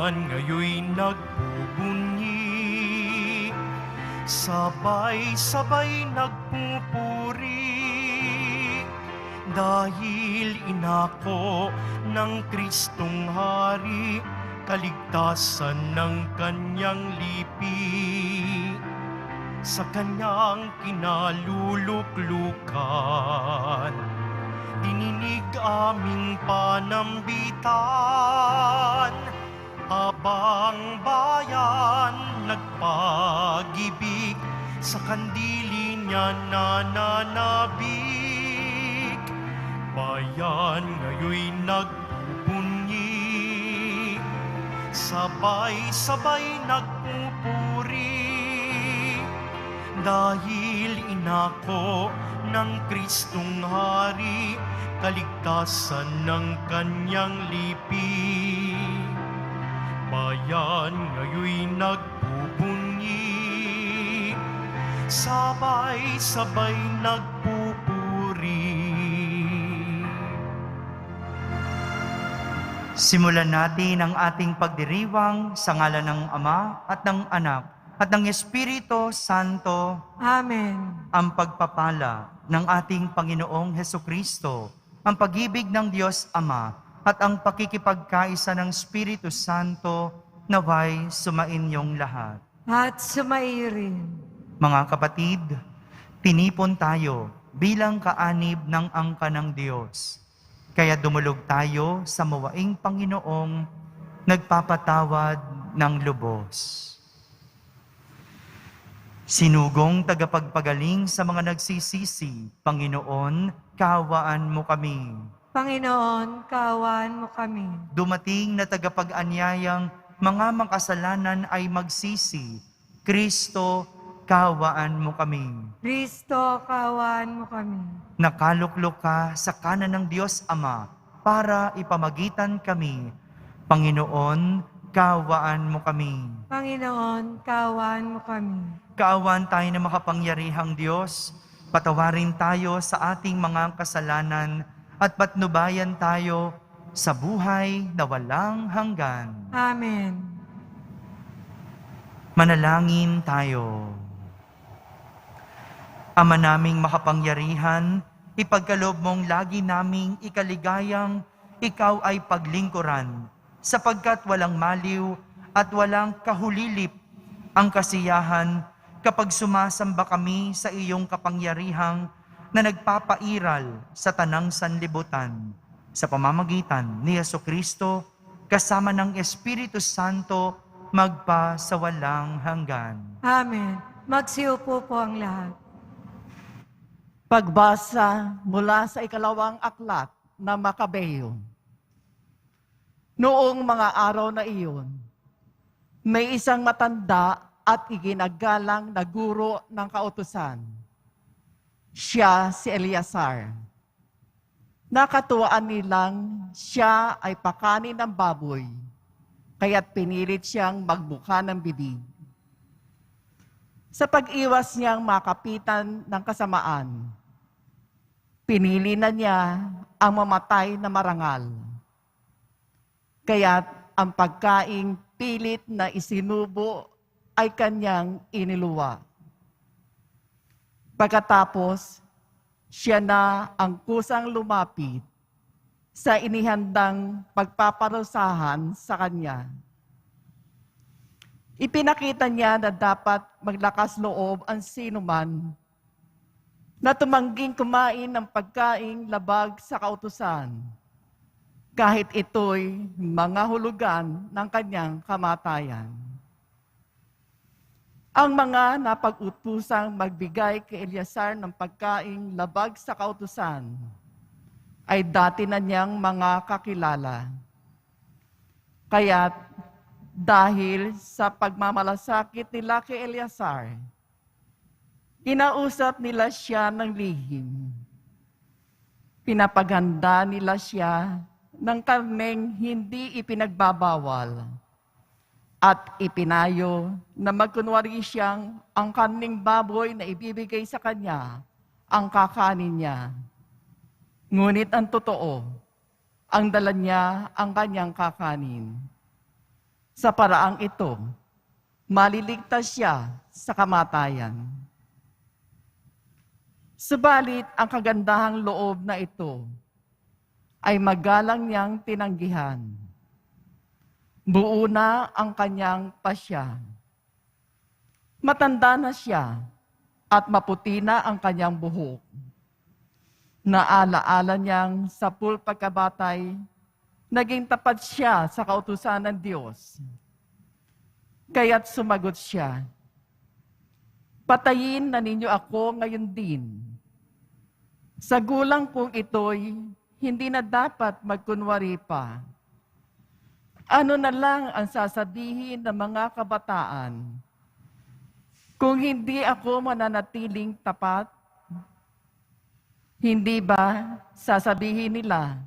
bayan ngayoy nagbubunyi, sabay-sabay nagpupuri, dahil inako ng Kristong Hari, kaligtasan ng kanyang lipi. Sa kanyang kinaluluklukan, dininig aming panambitan, habang bayan nagpag-ibig, sa kandili niya nananabik. Bayan ngayoy nagbubunyi, sabay-sabay nagpupuri, dahil inako ng Kristong Hari, kaligtasan ng kanyang lipi. Bayan ngayoy nagbubunyi, sabay-sabay nagpupuri. Simulan natin ang ating pagdiriwang sa ngalan ng Ama at ng Anak at ng Espiritu Santo. Amen. Ang pagpapala ng ating Panginoong Hesukristo, ang pag-ibig ng Diyos Ama at ang pakikipagkaisa ng Espiritu Santo naway sumainyong lahat. At sumairin. Mga kapatid, tinipon tayo bilang kaanib ng angka ng Diyos. Kaya dumulog tayo sa mawaing Panginoong nagpapatawad ng lubos. Sinugong tagapagpagaling sa mga nagsisisi, Panginoon, kaawaan mo kami. Panginoon, kaawaan mo kami. Dumating na tagapag-anyayang mga makasalanan ay magsisi, Kristo, kaawaan mo kami. Kristo, kaawaan mo kami. Nakaluklok ka sa kanan ng Diyos Ama para ipamagitan kami. Panginoon, kaawaan mo kami. Panginoon, kaawaan mo kami. Kaawaan tayo na makapangyarihang Diyos, patawarin tayo sa ating mga kasalanan at patnubayan tayo sa buhay na walang hanggan. Amen. Manalangin tayo. Ama naming makapangyarihan, ipagkaloob mong lagi naming ikaligayang ikaw ay paglingkuran, sapagkat walang maliw at walang kahulilip ang kasiyahan kapag sumasamba kami sa iyong kapangyarihang na nagpapairal sa tanang sanlibutan. Sa pamamagitan ni Jesucristo, kasama ng Espiritu Santo, magpa sa walang hanggan. Amen. Magsiupo po ang lahat. Pagbasa mula sa ikalawang aklat na Makabeo. Noong mga araw na iyon, may isang matanda at iginagalang na guro ng kautusan. Siya si Eleazar. Nakatuwaan nilang siya ay pakanin ng baboy, kaya't pinilit siyang magbuka ng bibig. Sa pag-iwas niyang makapitan ng kasamaan, pinili na niya ang mamatay na marangal. Kaya't ang pagkaing pilit na isinubo ay kanyang iniluwa. Pagkatapos, siya na ang kusang lumapit sa inihandang pagpaparusahan sa kanya. Ipinakita niya na dapat maglakas loob ang sinuman na tumangging kumain ng pagkaing labag sa kautusan, kahit ito'y mga hulugan ng kanyang kamatayan. Ang mga napag-utusang magbigay kay Eleazar ng pagkaing labag sa kautusan ay dati na niyang mga kakilala. Kaya't dahil sa pagmamalasakit nila kay Eleazar, kinausap nila siya ng lihim. Pinapaganda nila siya ng karneng hindi ipinagbabawal at ipinayo na magkunwari siyang ang karneng baboy na ibibigay sa kanya ang kakanin niya. Ngunit ang totoo, ang dala niya ang kanyang kakanin. Sa paraang ito, maliligtas siya sa kamatayan. Subalit ang kagandahang loob na ito ay magalang niyang tinanggihan. Buo na ang kanyang pasya. Matanda na siya at maputi na ang kanyang buhok. Naalaala niyang sa pagkabatay, naging tapat siya sa kautusan ng Diyos. Kaya't sumagot siya, "Patayin na ninyo ako ngayon din. Sa gulang kong ito'y hindi na dapat magkunwari pa. Ano na lang ang sasabihin ng mga kabataan? Kung hindi ako mananatiling tapat, hindi ba sasabihin nila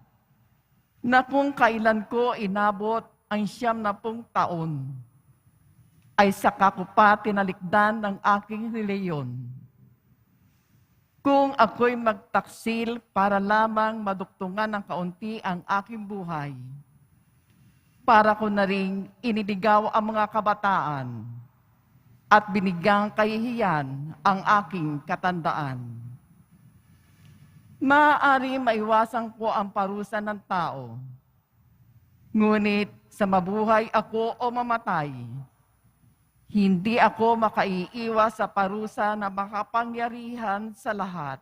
na kung kailan ko inabot ang 90 taon, ay saka ko pa tinalikdan ng aking reliyon? Kung ako'y magtaksil para lamang maduktungan ng kaunti ang aking buhay, para ko na ring inidigaw ang mga kabataan at binigyang kahihiyan ang aking katandaan. Maaari maiwasan ko ang parusa ng tao. Ngunit sa mabuhay ako o mamatay, hindi ako makaiiwas sa parusa na makapangyarihan sa lahat.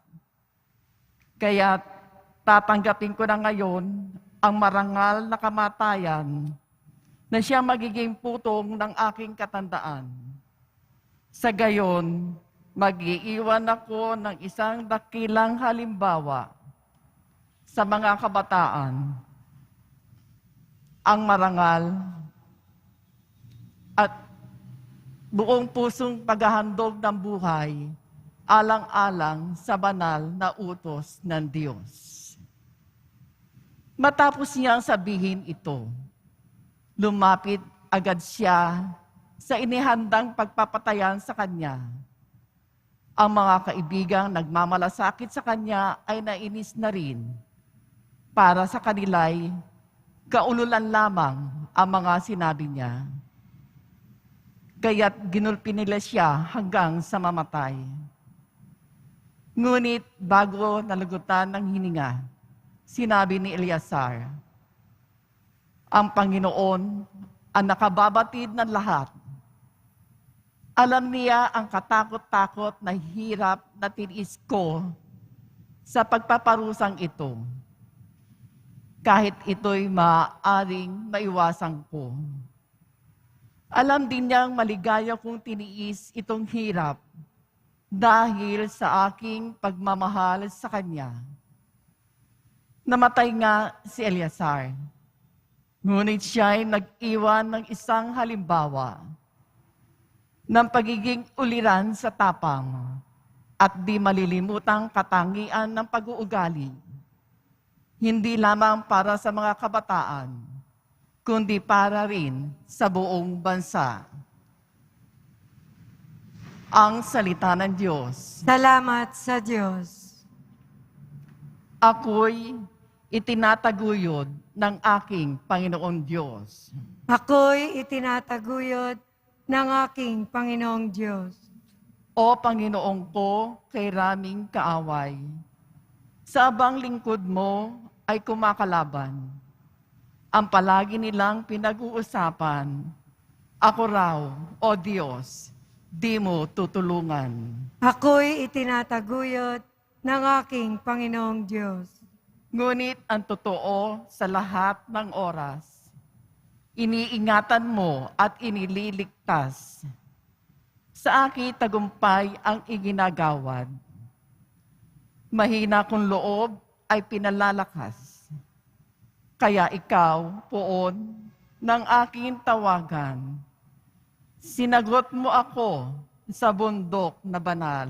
Kaya tatanggapin ko na ngayon ang marangal na kamatayan na siya magiging putong ng aking katandaan. Sa gayon, mag-iiwan ako ng isang dakilang halimbawa sa mga kabataan, ang marangal at buong pusong paghahandog ng buhay alang-alang sa banal na utos ng Diyos. Matapos niyang sabihin ito, lumapit agad siya sa inihandang pagpapatayan sa kanya. Ang mga kaibigang nagmamalasakit sa kanya ay nainis na rin. Para sa kanila'y kaululan lamang ang mga sinabi niya. Kaya't ginulpi nila siya hanggang sa mamatay. Ngunit bago nalagutan ng hininga, sinabi ni Eleazar, "Ang Panginoon ang nakababatid ng lahat. Alam niya ang katakot-takot na hirap na tiniis ko sa pagpaparusang ito. Kahit ito'y maaaring maiwasan ko. Alam din niyang maligaya kong tiniis itong hirap dahil sa aking pagmamahal sa Kanya." Namatay nga si Eleazar, ngunit siya'y nag-iwan ng isang halimbawa ng pagiging uliran sa tapang at di malilimutang katangian ng pag-uugali, hindi lamang para sa mga kabataan, kundi para rin sa buong bansa. Ang salita ng Diyos. Salamat sa Diyos. Ako'y itinataguyod ng aking Panginoong Diyos. Ako'y itinataguyod ng aking Panginoong Diyos. O Panginoong ko, kay raming kaaway, sa abang lingkod mo ay kumakalaban. Ang palagi nilang pinag-uusapan, ako raw, O Diyos, di mo tutulungan. Ako'y itinataguyod ng aking Panginoong Diyos. Ngunit ang totoo sa lahat ng oras, iniingatan mo at inililigtas. Sa akin tagumpay ang iginagawad. Mahina kong loob ay pinalalakas. Kaya ikaw, poon, ng aking tawagan, sinagot mo ako sa bundok na banal.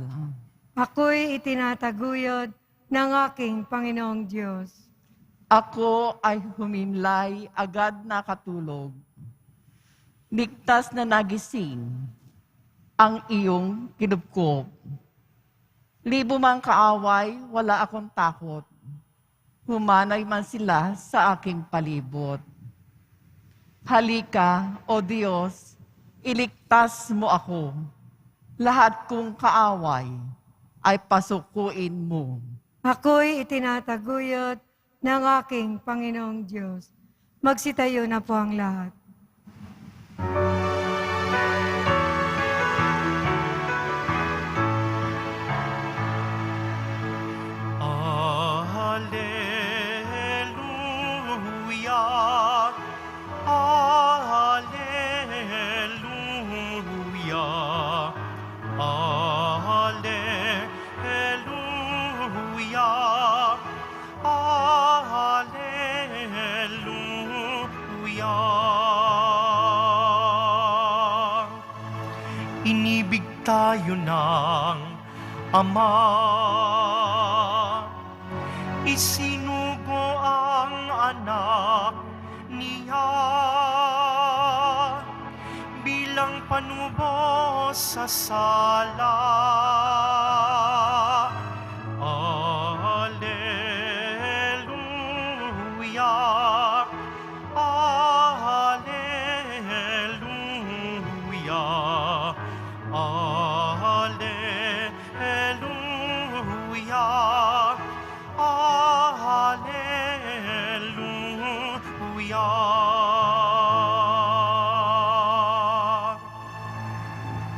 Ako'y itinataguyod ng aking Panginoong Diyos. Ako ay humimlay, agad nakatulog. Ligtas na nagising ang iyong kinubkob. Libo mang kaaway, wala akong takot. Humanay man sila sa aking palibot. Halika, O Diyos, iligtas mo ako. Lahat kong kaaway ay pasukuin mo. Ako'y itinataguyod ng aking Panginoong Diyos. Magsitayo na po ang lahat. Alleluia, Alleluia, Alleluia, Alleluia. Inibig tayo ng Ama, isinugo ang anak niya bilang panubos sa sala. Alleluia, Alleluia, Alleluia, Alleluia.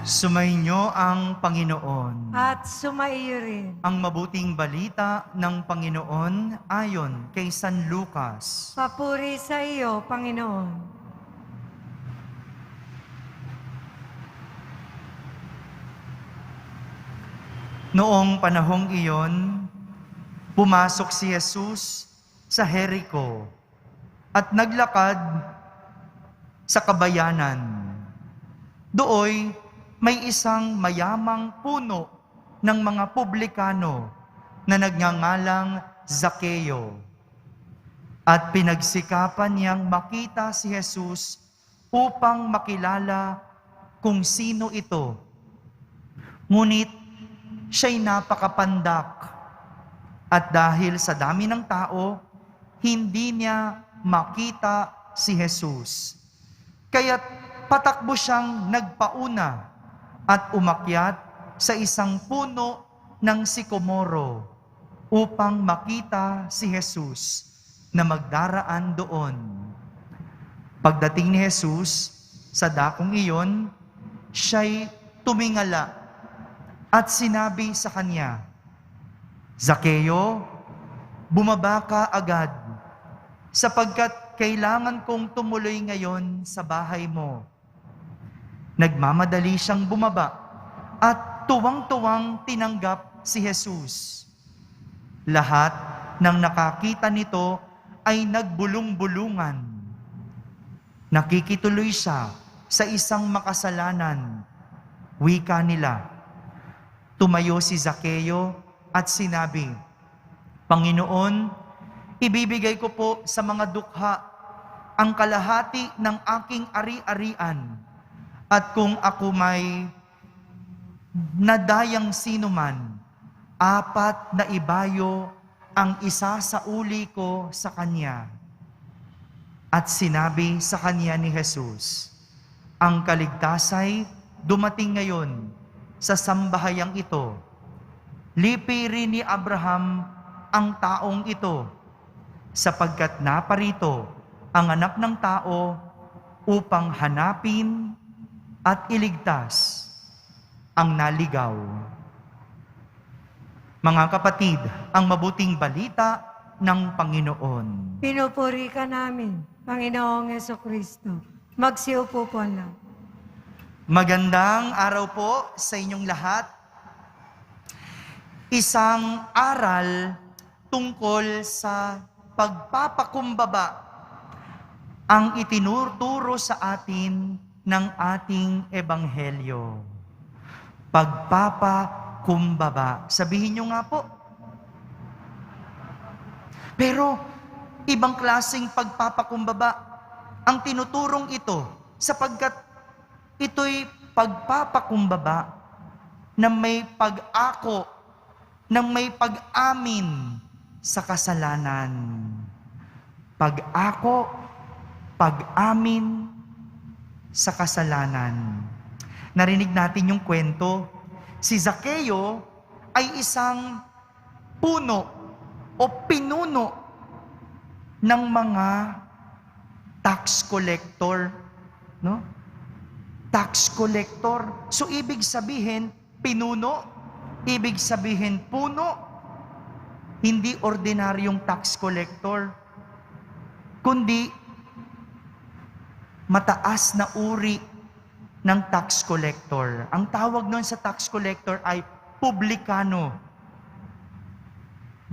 Sumainyo ang Panginoon. At sumaiyo rin. Ang mabuting balita ng Panginoon ayon kay San Lucas. Papuri sa iyo, Panginoon. Noong panahong iyon, pumasok si Jesus sa Jericho at naglakad sa kabayanan. Dooy may isang mayamang puno ng mga publikano na nagngangalang Zakeo. At pinagsikapan niyang makita si Jesus upang makilala kung sino ito. Ngunit siya'y napakapandak at dahil sa dami ng tao, hindi niya makita si Jesus. Kaya't patakbo siyang nagpauna at umakyat sa isang puno ng sikomoro upang makita si Jesus na magdaraan doon. Pagdating ni Jesus sa dakong iyon, siya'y tumingala at sinabi sa kanya, Zakeo, bumaba ka agad, sapagkat kailangan kong tumuloy ngayon sa bahay mo. Nagmamadali siyang bumaba at tuwang-tuwang tinanggap si Jesus. Lahat ng nakakita nito ay nagbulong-bulungan. Nakikituloy siya sa isang makasalanan. Wika nila. Tumayo si Zakeo at sinabi, Panginoon, ibibigay ko po sa mga dukha ang kalahati ng aking ari-arian. At kung ako may nadayang sinuman, 4 na ibayo ang isa sa uli ko sa kanya. At sinabi sa kanya ni Jesus, ang kaligtasay dumating ngayon sa sambahayang ito. Lipirin ni Abraham ang taong ito, sapagkat naparito ang anak ng tao upang hanapin at iligtas ang naligaw. Mga kapatid, ang mabuting balita ng Panginoon. Pinupuri ka namin, Panginoong Hesukristo. Magsiupo po lang. Magandang araw po sa inyong lahat. Isang aral tungkol sa pagpapakumbaba ang itinuturo sa atin ng ating ebanghelyo. Pagpapakumbaba. Sabihin nyo nga po. Pero ibang klaseng pagpapakumbaba ang tinuturong ito sapagkat ito'y pagpapakumbaba na may pag-ako, na may pag-amin sa kasalanan. Pag-ako pag-amin sa kasalanan. Narinig natin yung kwento. Si Zaccheo ay isang puno o pinuno ng mga tax collector, no? Tax collector. So ibig sabihin pinuno, ibig sabihin puno, hindi ordinaryong tax collector, kundi mataas na uri ng tax collector. Ang tawag nun sa tax collector ay publikano.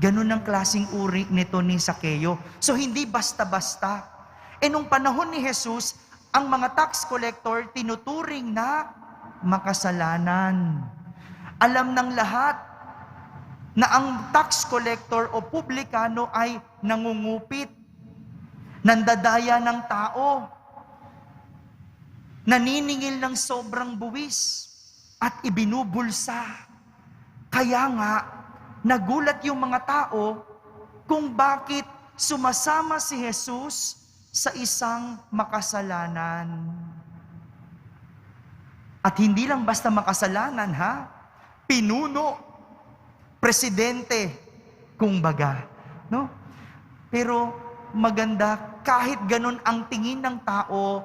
Ganun ang klaseng uri nito ni Zaccheo. So hindi basta-basta. Nung panahon ni Jesus, ang mga tax collector tinuturing na makasalanan. Alam ng lahat na ang tax collector o publikano ay nangungupit, nandadaya ng tao, naniningil ng sobrang buwis at ibinubulsa. Kaya nga, nagulat yung mga tao kung bakit sumasama si Jesus sa isang makasalanan. At hindi lang basta makasalanan, ha? Pinuno, presidente, kumbaga, no? Pero maganda, kahit ganun ang tingin ng tao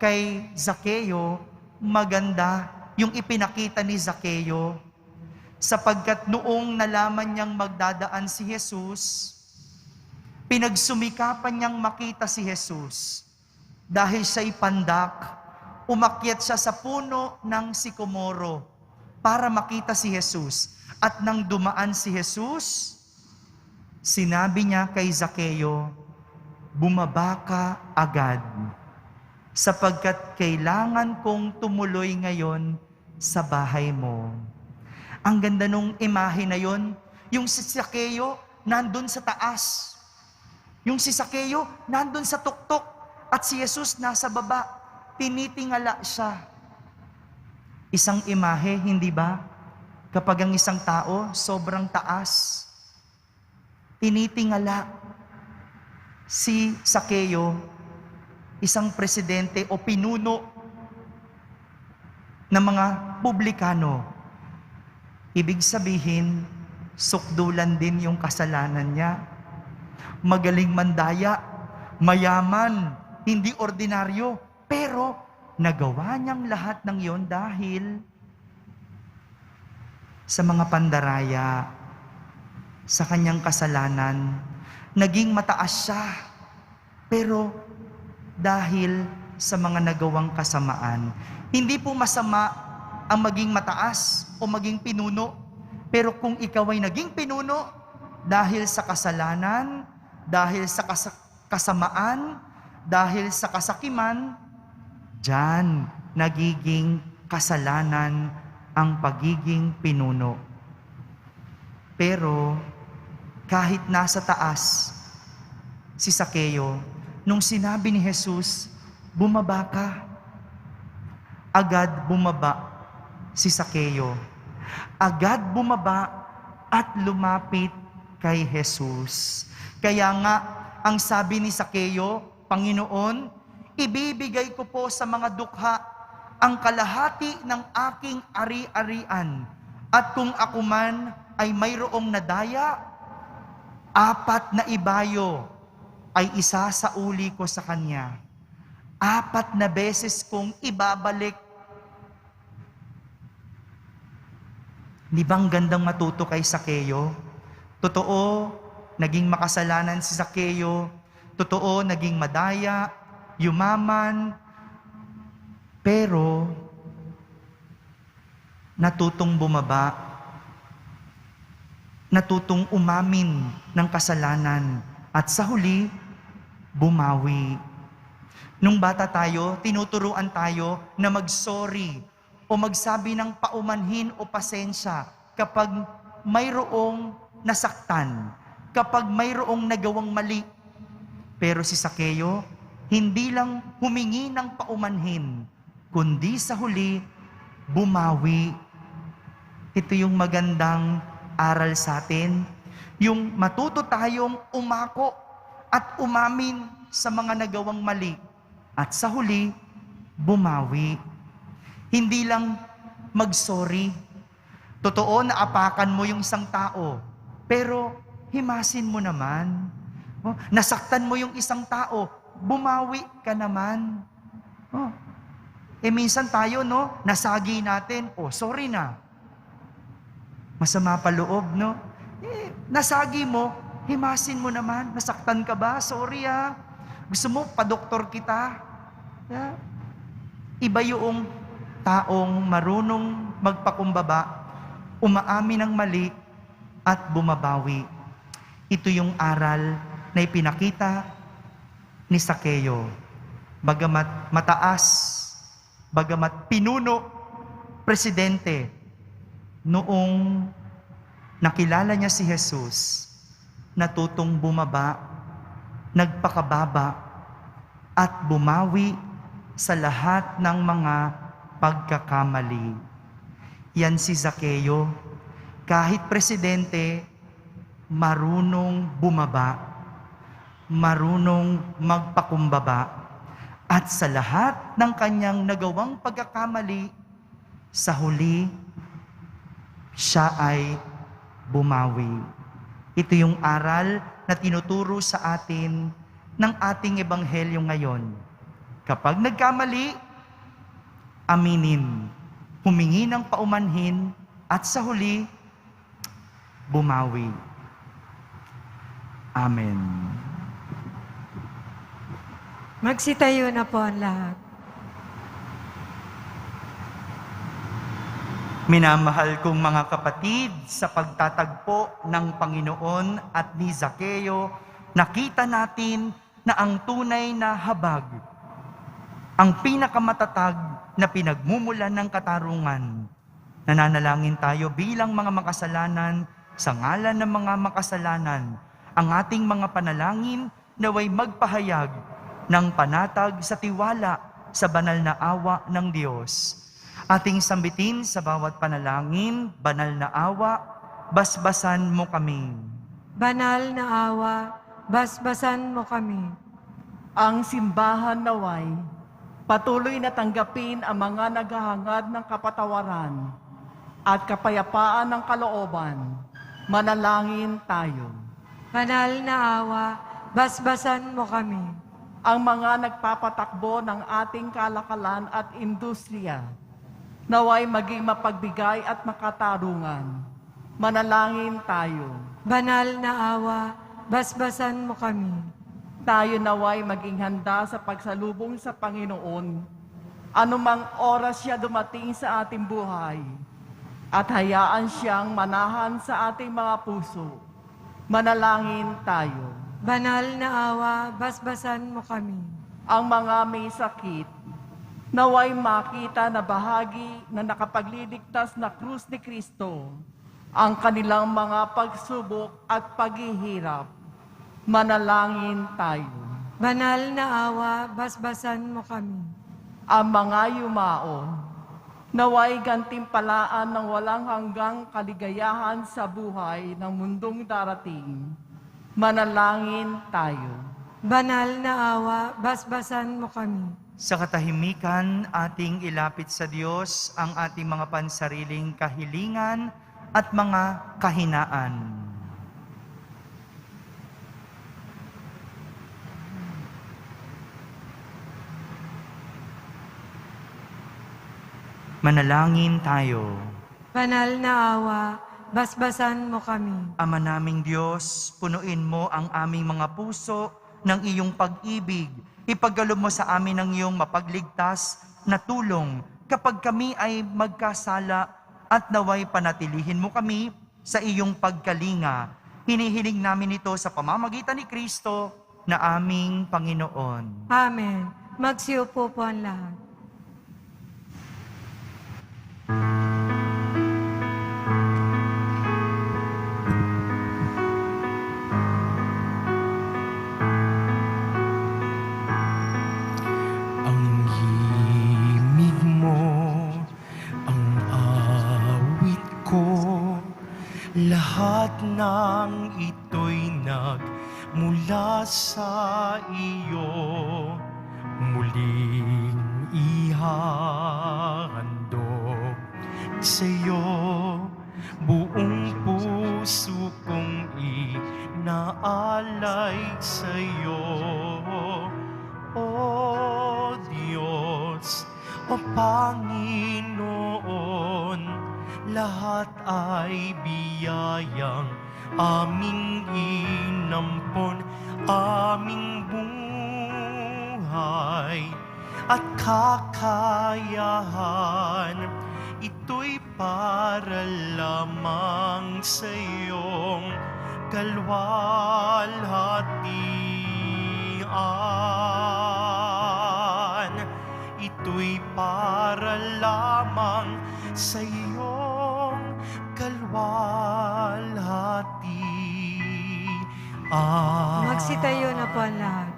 kay Zaccheo, maganda yung ipinakita ni Zaccheo, sapagkat noong nalaman niyang magdadaan si Jesus, pinagsumikapan niyang makita si Jesus. Dahil siya'y pandak, umakyat siya sa puno ng sikomoro para makita si Jesus. At nang dumaan si Jesus, sinabi niya kay Zaccheo, bumaba ka agad, sapagkat kailangan kong tumuloy ngayon sa bahay mo. Ang ganda nung imahe na yon, yung si Zaccheo nandun sa taas. Yung si Zaccheo nandun sa tuktok at si Jesus nasa baba. Tinitingala siya. Isang imahe, hindi ba? Kapag ang isang tao sobrang taas, tinitingala. Si Zaccheo, isang presidente o pinuno ng mga publikano. Ibig sabihin, sukdulan din yung kasalanan niya. Magaling mandaya, mayaman, hindi ordinaryo, pero nagawa niyang lahat ng yon dahil sa mga pandaraya, sa kanyang kasalanan, naging mataas siya, pero dahil sa mga nagawang kasamaan. Hindi po masama ang maging mataas o maging pinuno, pero kung ikaw ay naging pinuno dahil sa kasalanan, dahil sa kasamaan, dahil sa kasakiman, diyan nagiging kasalanan ang pagiging pinuno. Pero kahit nasa taas si Zaccheo, nung sinabi ni Jesus, bumaba ka, agad bumaba si Zaccheo. Agad bumaba at lumapit kay Jesus. Kaya nga, ang sabi ni Zaccheo, Panginoon, ibibigay ko po sa mga dukha ang kalahati ng aking ari-arian. At kung ako man ay mayroong nadaya, 4 na ibayo ay isa sa uli ko sa kanya. 4 na beses kong ibabalik. Di bang gandang matuto kay Zaccheo? Totoo, naging makasalanan si Zaccheo. Totoo, naging madaya, yumaman. Pero, natutong bumaba. Natutong umamin ng kasalanan. At sa huli, bumawi. Nung bata tayo, tinuturuan tayo na mag-sorry o magsabi ng paumanhin o pasensya kapag mayroong nasaktan, kapag mayroong nagawang mali. Pero si Zaccheo, hindi lang humingi ng paumanhin, kundi sa huli, bumawi. Ito yung magandang aral sa atin, yung matuto tayong umako at umamin sa mga nagawang mali. at sa huli, bumawi. Hindi lang mag-sorry. Totoo na apakan mo yung isang tao, pero himasin mo naman. Oh, nasaktan mo yung isang tao, bumawi ka naman. Oh. Minsan tayo, no, nasagi natin, sorry na. Masama pa loob, no? Nasagi mo, himasin mo naman. Nasaktan ka ba? Sorry Gusto mo, pa-doktor kita. Yeah. Iba yung taong marunong magpakumbaba, umaamin ng mali, at bumabawi. Ito yung aral na ipinakita ni Zakeo. Bagamat mataas, bagamat pinuno, presidente, noong nakilala niya si Jesus, natutong bumaba, nagpakababa, at bumawi sa lahat ng mga pagkakamali. Yan si Zakeo, kahit presidente, marunong bumaba, marunong magpakumbaba, at sa lahat ng kanyang nagawang pagkakamali, sa huli, siya ay bumawi. Ito yung aral na tinuturo sa atin ng ating ebanghelyo ngayon. Kapag nagkamali, aminin, humingi ng paumanhin, at sa huli, bumawi. Amen. Magsitayo na po ang lahat. Minamahal kong mga kapatid, sa pagtatagpo ng Panginoon at ni Zakeo, nakita natin na ang tunay na habag, ang pinakamatatag na pinagmumulan ng katarungan. Nananalangin tayo bilang mga makasalanan, sa ngalan ng mga makasalanan, ang ating mga panalangin naway magpahayag ng panatag sa tiwala sa banal na awa ng Diyos. Ating sambitin sa bawat panalangin, banal na awa, basbasan mo kami. Banal na awa, basbasan mo kami. Ang simbahan naway, patuloy na tanggapin ang mga naghahangad ng kapatawaran at kapayapaan ng kalooban. Manalangin tayo. Banal na awa, basbasan mo kami. Ang mga nagpapatakbo ng ating kalakalan at industriya, naway maging mapagbigay at makatarungan. Manalangin tayo. Banal na awa, basbasan mo kami. Tayo naway maging handa sa pagsalubong sa Panginoon, anumang oras siya dumating sa ating buhay, at hayaan siyang manahan sa ating mga puso. Manalangin tayo. Banal na awa, basbasan mo kami. Ang mga may sakit, naway makita na bahagi na nakapagliligtas na krus ni Kristo, ang kanilang mga pagsubok at paghihirap. Manalangin tayo. Banal na awa, basbasan mo kami. Ang mga yumao, naway gantimpalaan ng walang hanggang kaligayahan sa buhay ng mundong darating. Manalangin tayo. Banal na awa, basbasan mo kami. Sa katahimikan, ating ilapit sa Diyos ang ating mga pansariling kahilingan at mga kahinaan. Manalangin tayo. Banal na awa, basbasan mo kami. Ama naming Diyos, punuin mo ang aming mga puso ng iyong pag-ibig. Ipagkaloob mo sa amin ang iyong mapagligtas na tulong kapag kami ay magkasala, at naway panatilihin mo kami sa iyong pagkalinga. Hinihiling namin ito sa pamamagitan ni Kristo na aming Panginoon. Amen. Magsiupo po ang lahat. Ang himig mo, ang awit ko, lahat ng ito'y nagmula sa iyo. muling ihahandog sa'yo. Buong puso kong inaalay sa'yo. O Diyos, o Panginoon, lahat ay biyayang aming inampon, aming buhay at kakayahan. Ito'y para lamang sa iyong kalwalhatian. Ito'y para lamang sa iyong kalwalhatian. Magsitayo na po ang lahat.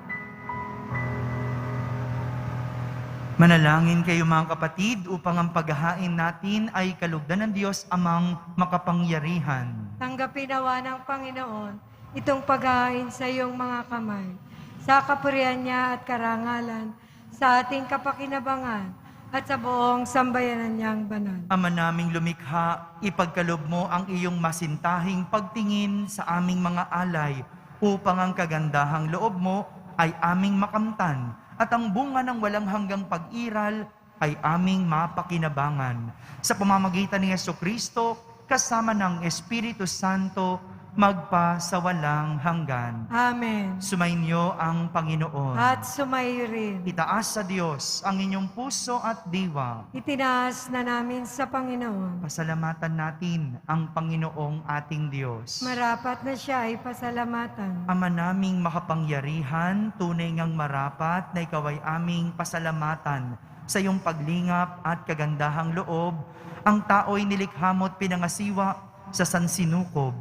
Manalangin kayo mga kapatid upang ang paghahain natin ay kalugdan ng Diyos amang makapangyarihan. Tanggapin nawa ng Panginoon itong paghahain sa iyong mga kamay, sa kapurihan niya at karangalan, sa ating kapakinabangan at sa buong sambayanan niyang banal. Ama naming lumikha, ipagkalob mo ang iyong masintahing pagtingin sa aming mga alay upang ang kagandahang loob mo ay aming makamtan at ang bunga ng walang hanggang pag-iral ay aming mapakinabangan. Sa pamamagitan ni Jesucristo, kasama ng Espiritu Santo, magpa sa walang hanggan. Amen. Sumainyo ang Panginoon. At sumayo rin. Itaas sa Diyos ang inyong puso at diwa. Itinaas na namin sa Panginoon. Pasalamatan natin ang Panginoong ating Diyos. Marapat na siya ay pasalamatan. Ama naming makapangyarihan, tunay ngang marapat na ikaw ay aming pasalamatan sa iyong paglingap at kagandahang loob. Ang tao'y nilikha mo't pinangasiwa sa sansinukob.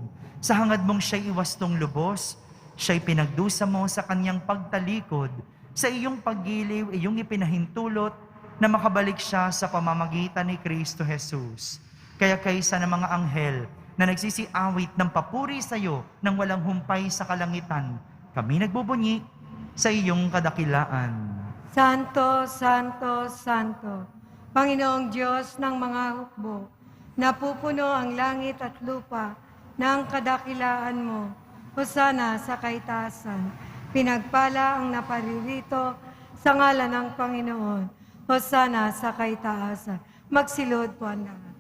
Sa hangad mong siya'y iwastong lubos, siya'y pinagdusa mo sa kanyang pagtalikod. Sa iyong paggiliw, iyong ipinahintulot na makabalik siya sa pamamagitan ni Kristo Jesus. Kaya kaysa ng mga anghel na nagsisiawit ng papuri sa iyo nang walang humpay sa kalangitan, kami nagbubunyi sa iyong kadakilaan. Santo, Santo, Santo, Panginoong Diyos ng mga hukbo, napupuno ang langit at lupa ng kadakilaan mo. Hosana sa kaitaasan. Pinagpala ang naparirito sa ngalan ng Panginoon. Hosana sa kaitaasan. Magsilod po ang lahat.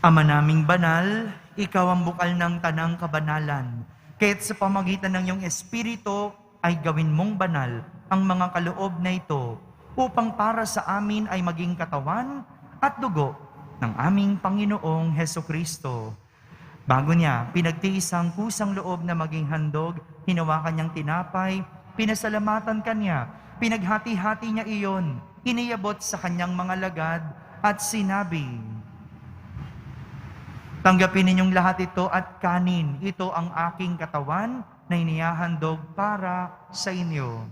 Ama naming banal, ikaw ang bukal ng tanang kabanalan. Kaya't sa pamagitan ng iyong Espiritu ay gawin mong banal ang mga kaloob na ito upang para sa amin ay maging katawan at dugo ng aming Panginoong Hesukristo. Bago niya, pinagtiis ang kusang loob na maging handog, hinawakan niyang tinapay, pinasalamatan kanya, pinaghati-hati niya iyon, iniyabot sa kanyang mga lagad at sinabi, "Tanggapin ninyong lahat ito at kanin, ito ang aking katawan na inihahandog para sa inyo."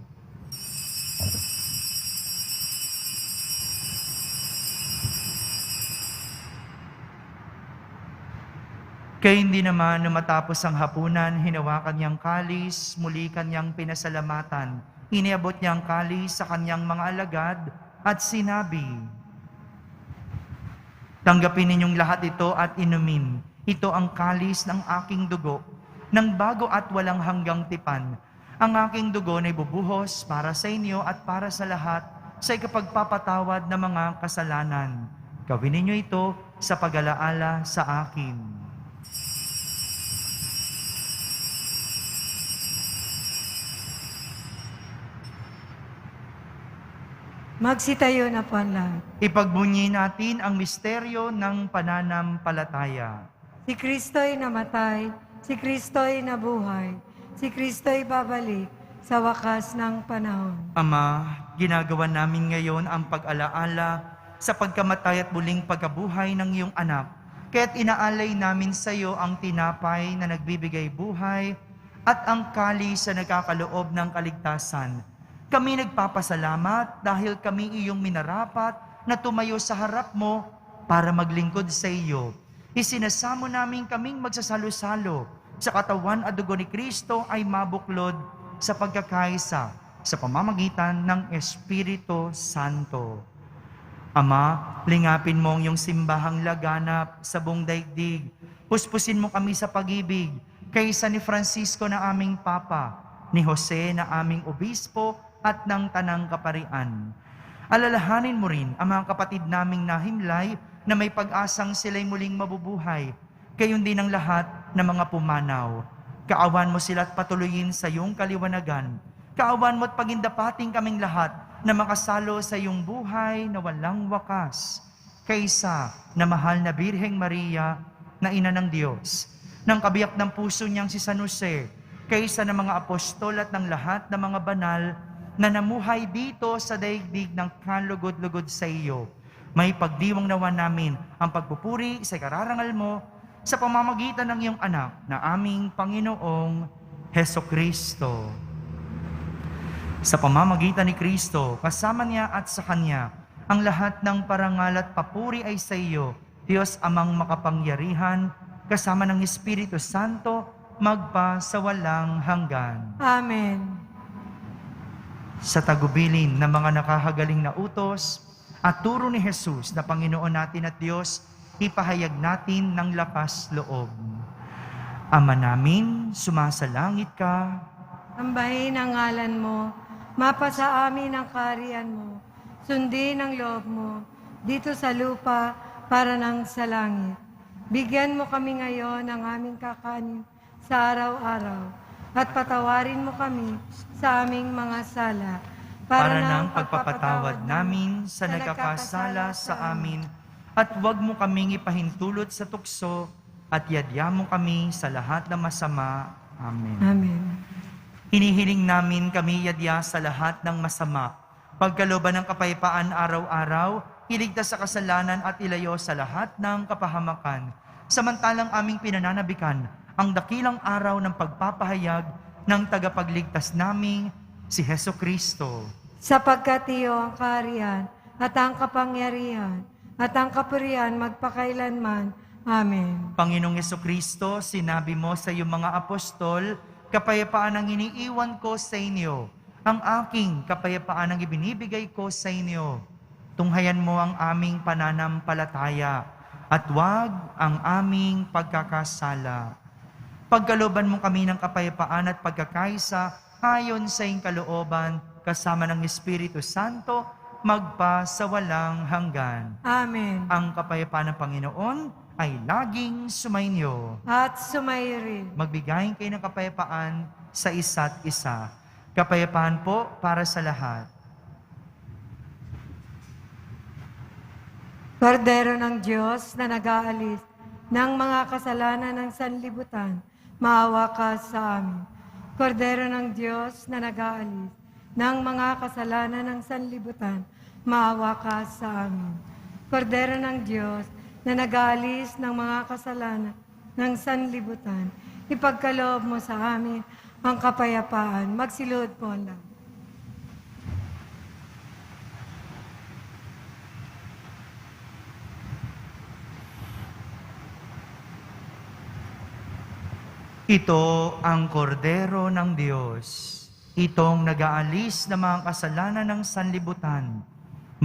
Kaya hindi naman na matapos ang hapunan, hinawakan niyang kalis, muli kanyang pinasalamatan. Iniabot niyang kalis sa kanyang mga alagad at sinabi, "Tanggapin ninyong lahat ito at inumin. Ito ang kalis ng aking dugo, ng bago at walang hanggang tipan. Ang aking dugo na ibubuhos para sa inyo at para sa lahat sa ikapagpapatawad ng mga kasalanan. Gawin ninyo ito sa pag-alaala sa akin." Magsitayo na po ang lahat. Ipagbunyi natin ang misteryo ng pananampalataya. Si Kristo'y namatay, si Kristo'y nabuhay, si Kristo'y babalik sa wakas ng panahon. Ama, ginagawa namin ngayon ang pag-alaala sa pagkamatay at muling pagkabuhay ng iyong anak. Kaya't inaalay namin sa iyo ang tinapay na nagbibigay buhay at ang kalis na nagkakaloob ng kaligtasan. Kami nagpapasalamat dahil kami iyong minarapat na tumayo sa harap mo para maglingkod sa iyo. Isinasamo namin kaming magsasalo-salo sa katawan at dugo ni Kristo ay mabuklod sa pagkakaisa sa pamamagitan ng Espiritu Santo. Ama, lingapin mo ang iyong simbahang laganap sa buong daigdig. Puspusin mo kami sa pag-ibig, kaysa ni Francisco na aming Papa, ni Jose na aming Obispo at ng Tanang Kaparian. Alalahanin mo rin ang mga kapatid naming nahimlay na may pag-asang sila'y muling mabubuhay, gayon din ang lahat ng mga pumanaw. Kaawan mo sila at patuloyin sa iyong kaliwanagan. Kaawan mo at pagindapating kaming lahat na makasalo sa iyong buhay na walang wakas, kaysa na mahal na Birheng Maria na Ina ng Diyos, ng kabiyak ng puso niyang si San Jose, kaysa ng mga apostol at ng lahat ng mga banal na namuhay dito sa daigdig ng kalugod-lugod sa iyo. May pagdiwang nawa namin ang pagpupuri sa kararangal mo sa pamamagitan ng iyong anak na aming Panginoong Hesukristo. Sa pamamagitan ni Kristo, kasama niya at sa Kanya, ang lahat ng parangal at papuri ay sa iyo, Diyos Amang makapangyarihan, kasama ng Espiritu Santo, magpa sa walang hanggan. Amen. Sa tagubilin ng mga nakahagaling na utos at turo ni Jesus na Panginoon natin at Diyos, ipahayag natin ng lakas loob. Ama namin, sumasalangit ka. Sambahin ang ngalan mo, mapasa amin ang kaharian mo, sundin ang loob mo, dito sa lupa para nang sa langit. Bigyan mo kami ngayon ng aming kakanin sa araw-araw, at patawarin mo kami sa aming mga sala, Para ng pagpapatawad namin sa nagkakasala sa amin, at huwag mo kaming ipahintulot sa tukso, at yadya mo kami sa lahat ng masama. Amen. Amen. Hinihiling namin kami yadya sa lahat ng masama, pagkalooban ng kapayapaan araw-araw, iligtas sa kasalanan at ilayo sa lahat ng kapahamakan. Samantalang aming pinananabikan ang dakilang araw ng pagpapahayag ng tagapagligtas naming si Hesukristo. Sapagkat iyo ang kaharian at ang kapangyarihan at ang kapurihan magpakailanman. Amen. Panginoong Hesukristo, sinabi mo sa iyong mga apostol, kapayapaan ang iniiwan ko sa inyo. Ang aking kapayapaan ang ibinibigay ko sa inyo. Tunghayan mo ang aming pananampalataya at huwag ang aming pagkakasala. Pagkalooban mo kami ng kapayapaan at pagkakaisa ayon sa iyong kalooban kasama ng Espiritu Santo magpa sa walang hanggan. Amen. Ang kapayapaan ng Panginoon ay laging sumainyo. At sumayo rin. Magbigayin kayo ng kapayapaan sa isa't isa. Kapayapaan po para sa lahat. Kordero ng Diyos na nag-aalis ng mga kasalanan ng sanlibutan, maawa ka sa amin. Kordero ng Diyos na nag-aalis ng mga kasalanan ng sanlibutan, maawa ka sa amin. Kordero ng Diyos na nag-aalis ng mga kasalanan ng sanlibutan, ipagkaloob mo sa amin ang kapayapaan. Magsilod po ang lahat. Ito ang kordero ng Diyos. Itong nag-aalis ng mga kasalanan ng sanlibutan.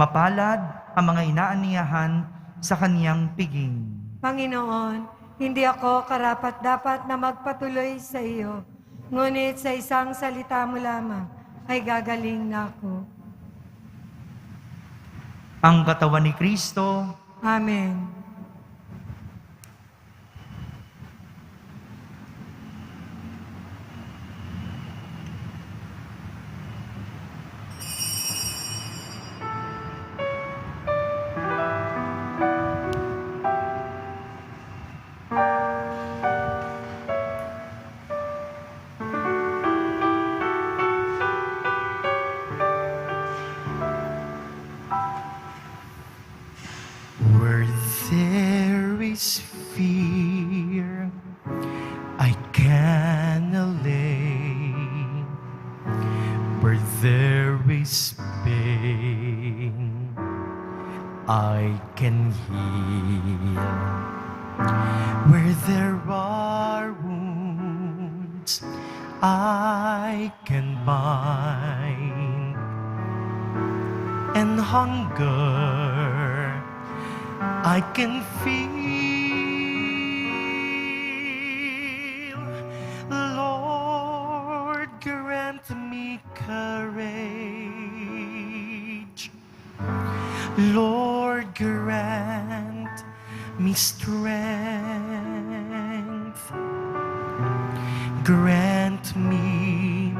Mapalad ang mga inaaniyahan sa kaniyang piging. Panginoon, hindi ako karapat-dapat na magpatuloy sa iyo, ngunit sa isang salita mo lamang ay gagaling na ako. Ang katawan ni Kristo. Amen. Where there is fear, I can allay. Where there is pain, I can heal. Where there are wounds, I can bind, and hunger I can feel. Lord, grant me courage. Lord, grant me strength. Grant me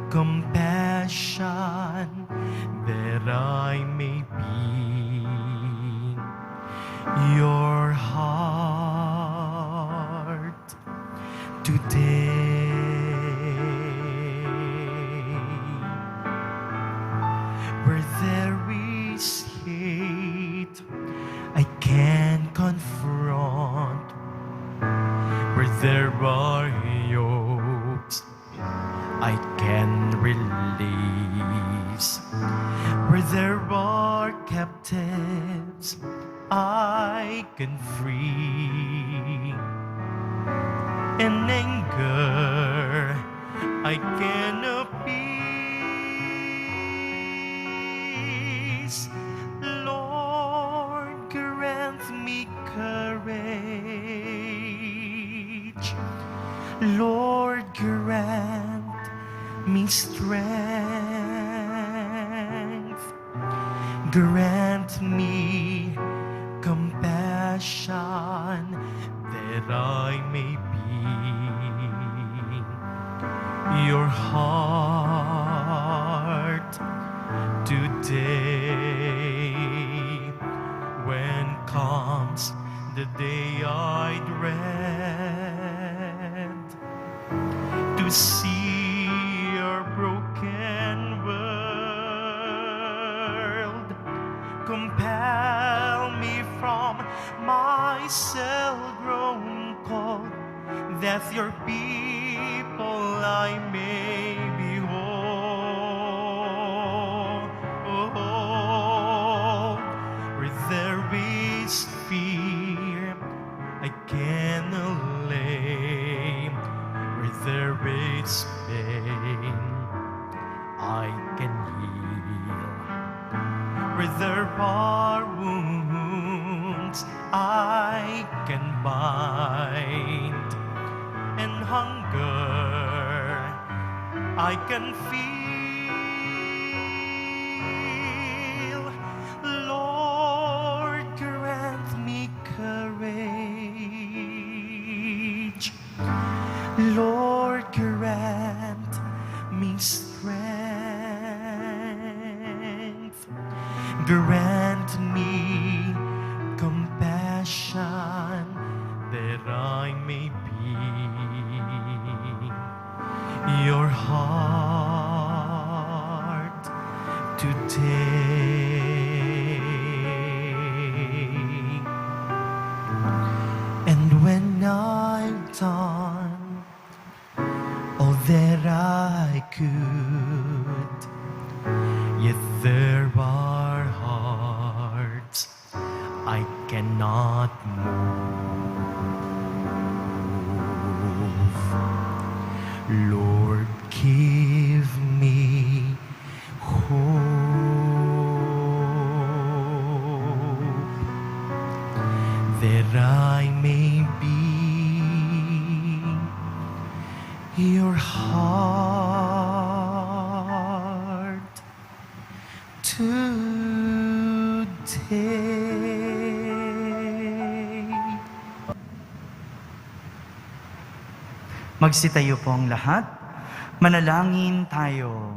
compassion that I may be your heart today. Where there is hate, I can confront. Where there are yokes, I can release. Where there are captives, I can free. In anger, I can appease. Lord, grant me courage. Lord, grant me strength. Grant me compassion that I may be your heart today. When comes the day I dread, to see your broken world, compel me from my cell-grown cold, that your people I may behold. Where there is fear, I can allay. Where there is pain, I can heal. Where there are wounds, I can bind. And hunger, I can feel. Lord, grant me courage. Lord, grant me strength. Grant me compassion that I may be your heart today. And when I've done all that I could, yet there are hearts I cannot move. Lord, give me hope that I may be your heart today. Magsitayo po ang lahat. Manalangin tayo.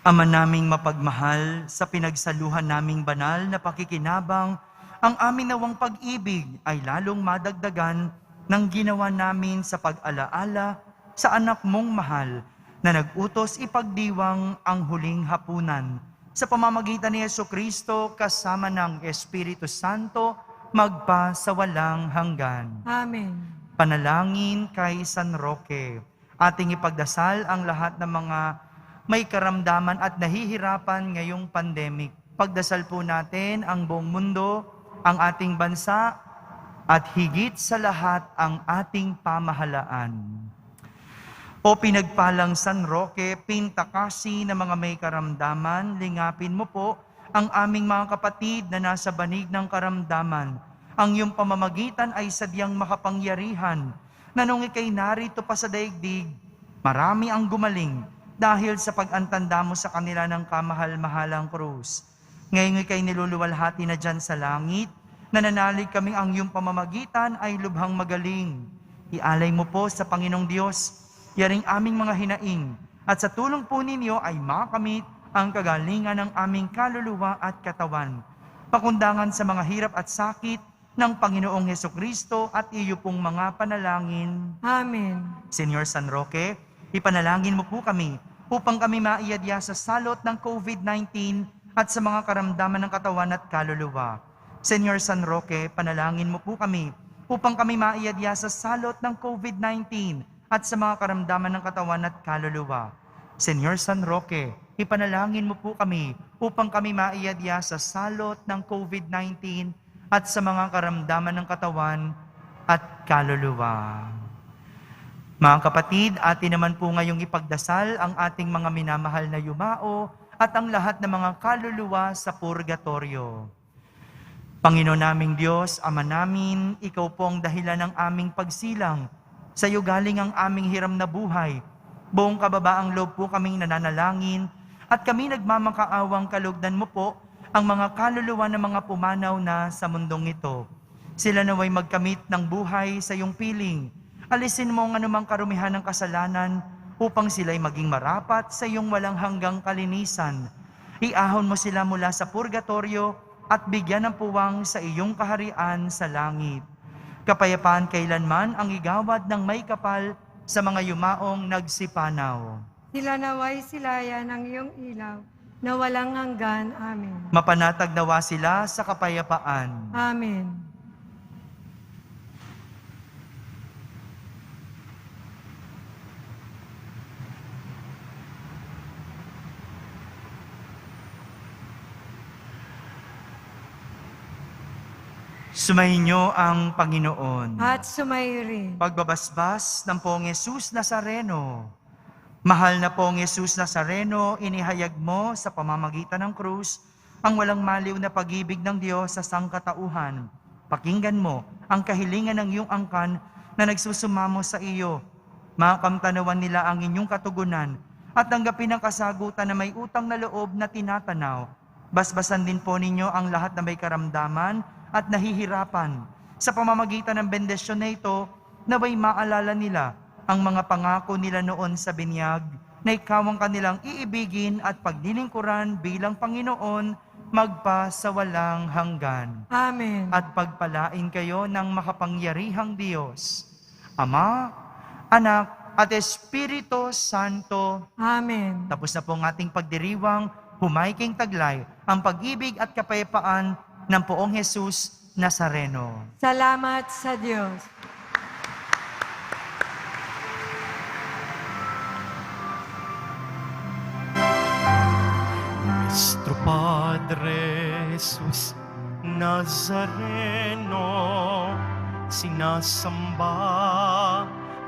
Ama naming mapagmahal, sa pinagsaluhan naming banal na pakikinabang, ang amin nawang pag-ibig ay lalong madagdagan ng ginawa namin sa pag-alaala sa anak mong mahal na nag-utos ipagdiwang ang huling hapunan. Sa pamamagitan ni Jesucristo kasama ng Espiritu Santo, magpa sa walang hanggan. Amen. Panalangin kay San Roque. Ating ipagdasal ang lahat ng mga may karamdaman at nahihirapan ngayong pandemic. Pagdasal po natin ang buong mundo, ang ating bansa, at higit sa lahat ang ating pamahalaan. O pinagpalang San Roque, pintakasi ng mga may karamdaman, lingapin mo po ang aming mga kapatid na nasa banig ng karamdaman. Ang iyong pamamagitan ay sadyang makapangyarihan, na nung ikay narito pa sa daigdig, marami ang gumaling dahil sa pag-antanda mo sa kanila ng kamahal-mahalang krus. Ngayon ikay niluluwalhati na dyan sa langit, nananalig kaming ang iyong pamamagitan ay lubhang magaling. Ialay mo po sa Panginoong Diyos, yaring aming mga hinaing, at sa tulong po ninyo ay makamit ang kagalingan ng aming kaluluwa at katawan. Pakundangan sa mga hirap at sakit ng Panginoong Hesukristo at iyo pong mga panalangin. Amen. Senyor San Roque, ipanalangin mo po kami upang kami maiyadya sa salot ng COVID-19 at sa mga karamdaman ng katawan at kaluluwa. Senyor San Roque, panalangin mo po kami upang kami maiyadya sa salot ng COVID-19 at sa mga karamdaman ng katawan at kaluluwa. Senyor San Roque, ipanalangin mo po kami upang kami maiyadya sa salot ng COVID-19 at sa mga karamdaman ng katawan at kaluluwa. Mga kapatid, atin naman po ngayong ipagdasal ang ating mga minamahal na yumao at ang lahat ng mga kaluluwa sa purgatorio. Panginoon naming Diyos, Ama namin, Ikaw po ang dahilan ng aming pagsilang. Sa iyo galing ang aming hiram na buhay. Buong kababaang loob po kaming nananalangin at kami nagmamakaawang kalugdan mo po ang mga kaluluwa ng mga pumanaw na sa mundong ito. Sila naway magkamit ng buhay sa iyong piling. Alisin mo ang anumang karumihan ng kasalanan upang sila'y maging marapat sa iyong walang hanggang kalinisan. Iahon mo sila mula sa purgatorio at bigyan ng puwang sa iyong kaharian sa langit. Kapayapaan kailanman ang igawad ng may kapal sa mga yumaong nagsipanaw. Sila naway silayan ng iyong ilaw na walang hanggan. Amen. Mapanatag nawa sila sa kapayapaan. Amen. Sumainyo ang Panginoon. At sumayo rin. Pagbabasbas ng Poong Yesus Nazareno. Mahal na Poong Yesus Nazareno, inihayag mo sa pamamagitan ng krus ang walang maliw na pag-ibig ng Diyos sa sangkatauhan. Pakinggan mo ang kahilingan ng iyong angkan na nagsusumamo sa iyo. Makamtanawan nila ang inyong katugunan at tanggapin ang kasagutan na may utang na loob na tinatanaw. Basbasan din po ninyo ang lahat na may karamdaman at nahihirapan. Sa pamamagitan ng bendisyon na ito, naway maalala nila ang mga pangako nila noon sa binyag na ikaw ang kanilang iibigin at paglilingkuran bilang Panginoon magpa sa walang hanggan. Amen. At pagpalain kayo ng makapangyarihang Diyos, Ama, Anak, at Espiritu Santo. Amen. Tapos na po ang ating pagdiriwang, humaiking taglay ang pag-ibig at kapayapaan ng Poong Jesus Nazareno. Salamat sa Diyos. Nuestro Padre Jesus Nazareno, sinasamba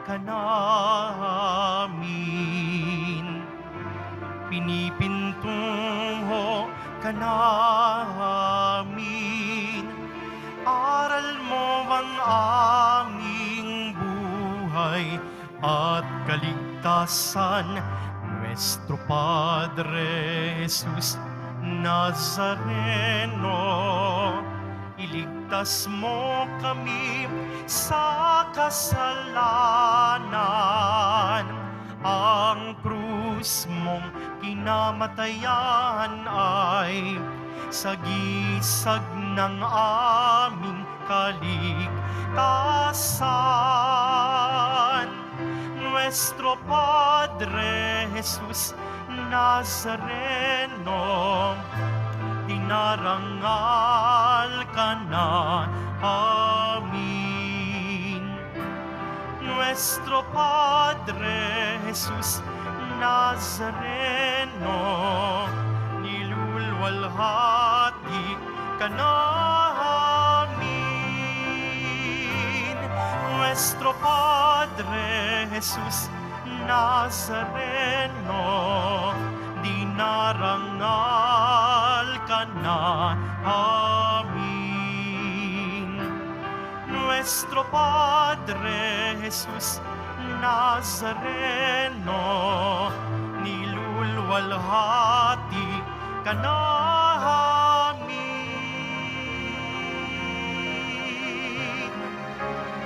ka namin. Pinipintungo ka namin. Aral mo ang aming buhay at kaligtasan. Nuestro Padre Jesus Nazareno, iligtas mo kami sa kasalanan. Ang krus mong kinamatayan ay sagisag ng aming kaligtasan. Nuestro Padre Jesus Nazareno, dinarangal ka na amin. Nuestro Padre Jesus Nazareno, nilulwalhati ka namin. Nuestro Padre Jesus Nazareno, dinarangal ka na amin. Nuestro Padre Jesus Nazareno, nilulwalhati ka na